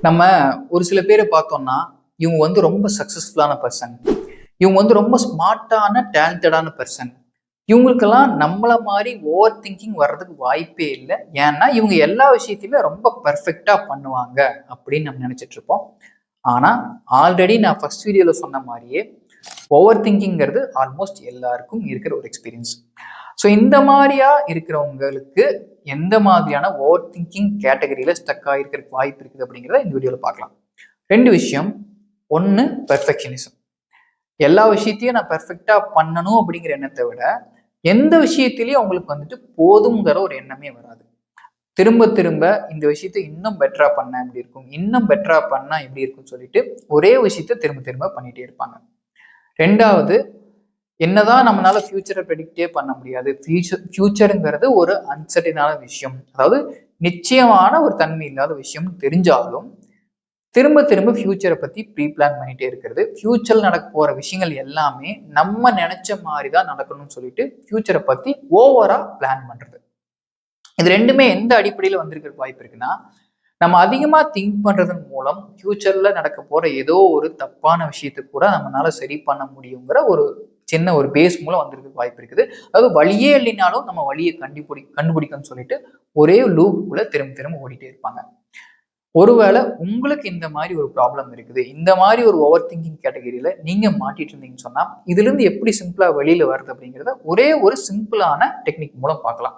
நம்ம ஒரு சில பேரை பார்த்தோம்னா இவங்க வந்து ரொம்ப சக்சஸ்ஃபுல்லான பர்சன், இவங்க வந்து ரொம்ப ஸ்மார்ட்டான டேலண்டடான பர்சன். இவங்களுக்கெல்லாம் நம்மள மாதிரி ஓவர் திங்கிங் வர்றதுக்கு வாய்ப்பே இல்லை. ஏன்னா இவங்க எல்லா விஷயத்தையுமே ரொம்ப பெர்ஃபெக்டா பண்ணுவாங்க அப்படின்னு நம்ம நினைச்சிட்டு இருப்போம். ஆனா ஆல்ரெடி நான் ஃபர்ஸ்ட் வீடியோல சொன்ன மாதிரியே ஓவர் திங்கிங்கிறது ஆல்மோஸ்ட் எல்லாருக்கும் இருக்கிற ஒரு எக்ஸ்பீரியன்ஸ். ஸோ இந்த மாதிரியா இருக்கிறவங்களுக்கு எந்த மாதிரியான ஓவர் திங்கிங் கேட்டகரியில ஸ்டக் ஆகிருக்கிறதுக்கு வாய்ப்பு இருக்குது அப்படிங்கிறத இந்த வீடியோவில் பார்க்கலாம். ரெண்டு விஷயம். ஒன்று, பெர்ஃபெக்ஷனிசம். எல்லா விஷயத்தையும் நான் பெர்ஃபெக்டா பண்ணணும் அப்படிங்கிற எண்ணத்தை விட எந்த விஷயத்திலையும் அவங்களுக்கு வந்துட்டு போதுங்கிற ஒரு எண்ணமே வராது. திரும்ப திரும்ப இந்த விஷயத்த இன்னும் பெட்டரா பண்ண எப்படி இருக்கும், இன்னும் பெட்டரா பண்ணா எப்படி இருக்கும்னு சொல்லிட்டு ஒரே விஷயத்த திரும்ப திரும்ப பண்ணிட்டே இருப்பாங்க. ரெண்டாவது, என்னதான் நம்மளால ஃபியூச்சரை ப்ரெடிக்டே பண்ண முடியாது. ஃபியூச்சருங்கிறது ஒரு அன்சர்டனான விஷயம், அதாவது நிச்சயமான ஒரு தன்மை இல்லாத விஷயம் தெரிஞ்சாலும் திரும்ப திரும்ப ஃபியூச்சரை பத்தி ப்ரீ பிளான் பண்ணிட்டே இருக்கிறது. ஃபியூச்சர் நடக்க போற விஷயங்கள் எல்லாமே நம்ம நினைச்ச மாதிரி தான் நடக்கணும்னு சொல்லிட்டு ஃபியூச்சரை பத்தி ஓவரா பிளான் பண்றது. இது ரெண்டுமே எந்த அடிப்படையில வந்திருக்கிற வாய்ப்பு இருக்குன்னா, நம்ம அதிகமா திங்க் பண்றதன் மூலம் ஃபியூச்சர்ல நடக்க போற ஏதோ ஒரு தப்பான விஷயத்தை கூட நம்மளால சரி பண்ண முடியுங்கிற ஒரு சின்ன ஒரு பேஸ் மூலம் வந்திருக்க வாய்ப்பு இருக்குது. அதாவது வழியே இல்லைனாலும் நம்ம வழியை கண்டுபிடிக்கணும்னு சொல்லிட்டு ஒரே லூப்புக்குள்ள திரும்ப திரும்ப ஓடிட்டே இருப்பாங்க. ஒருவேளை உங்களுக்கு இந்த மாதிரி ஒரு ப்ராப்ளம் இருக்குது, இந்த மாதிரி ஒரு ஓவர் திங்கிங் கேட்டகரியில நீங்க மாட்டிட்டு இருந்தீங்கன்னு சொன்னா, இதுல இருந்து எப்படி சிம்பிளா வெளியில வருது அப்படிங்கிறத ஒரே ஒரு சிம்பிளான டெக்னிக் மூலம் பார்க்கலாம்.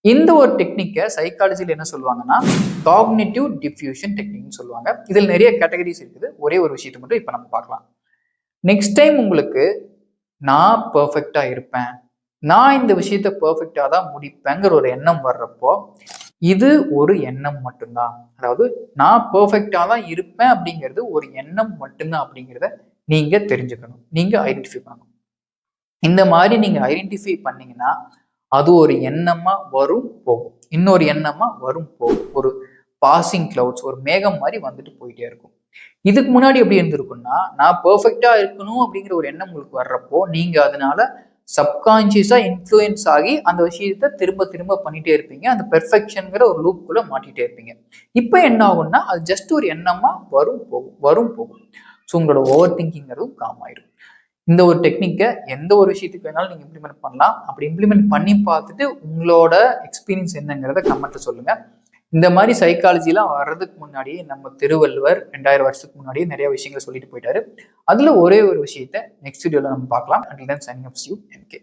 இந்த ஒரு டெக்னிக்கை சைக்காலஜியில் என்ன சொல்லுவாங்கன்னா காக்னிட்டிவ் டிஃப்யூஷன் டெக்னிக்னு சொல்லுவாங்க. இதில் நிறைய கேட்டகரிஸ் இருக்குது. ஒரே ஒரு விஷயத்தை மட்டும் இப்போ நம்ம பார்க்கலாம். நெக்ஸ்ட் டைம் உங்களுக்கு நான் பெர்ஃபெக்டா இருப்பேன், நான் இந்த விஷயத்த பெர்ஃபெக்டா தான் முடிப்பேங்கிற ஒரு எண்ணம் வர்றப்போ இது ஒரு எண்ணம் மட்டும்தான். அதாவது நான் பெர்ஃபெக்டா தான் இருப்பேன் அப்படிங்கிறது ஒரு எண்ணம் மட்டும்தான் அப்படிங்கிறத நீங்க தெரிஞ்சுக்கணும், நீங்க ஐடென்டிஃபை பண்ணணும். இந்த மாதிரி நீங்க ஐடென்டிஃபை பண்ணீங்கன்னா அது ஒரு எண்ணமா வரும் போகும், இன்னொரு எண்ணமா வரும் போகும். ஒரு பாசிங் கிளவுட்ஸ், ஒரு மேகம் மாதிரி வந்துட்டு போயிட்டே இருக்கும். இதுக்கு முன்னாடி எப்படி இருந்திருக்கும்னா, நான் பெர்ஃபெக்டா இருக்கணும் அப்படிங்கிற ஒரு எண்ணம் உங்களுக்கு வர்றப்போ நீங்க அதனால சப்கான்சியஸா இன்ஃப்ளூயன்ஸ் ஆகி அந்த விஷயத்த திரும்ப திரும்ப பண்ணிட்டே இருப்பீங்க. அந்த பெர்ஃபெக்ஷன்ங்கிற ஒரு லூப்புக்குள்ள மாட்டிட்டே இருப்பீங்க. இப்போ என்ன ஆகும்னா அது ஜஸ்ட் ஒரு எண்ணமா வரும் போகும், வரும் போகும். ஸோ உங்களோட ஓவர் திங்கிங்கிறதும் காம் ஆயிடும். இந்த ஒரு டெக்னிக்கை எந்த ஒரு விஷயத்துக்கு வேணாலும் நீங்க இம்ப்ளிமெண்ட் பண்ணலாம். அப்படி இம்ப்ளிமெண்ட் பண்ணி பார்த்துட்டு உங்களோட எக்ஸ்பீரியன்ஸ் என்னங்கிறத கமெண்ட்ல சொல்லுங்க. இந்த மாதிரி சைக்காலஜிலாம் வர்றதுக்கு முன்னாடியே நம்ம திருவள்ளுவர் 2000 வருஷத்துக்கு முன்னாடியே நிறைய விஷயங்களை சொல்லிட்டு போயிட்டாரு. அதுல ஒரே ஒரு விஷயத்த நெக்ஸ்ட் வீடியோல நம்ம பார்க்கலாம். Until then, signing off, see you, MK.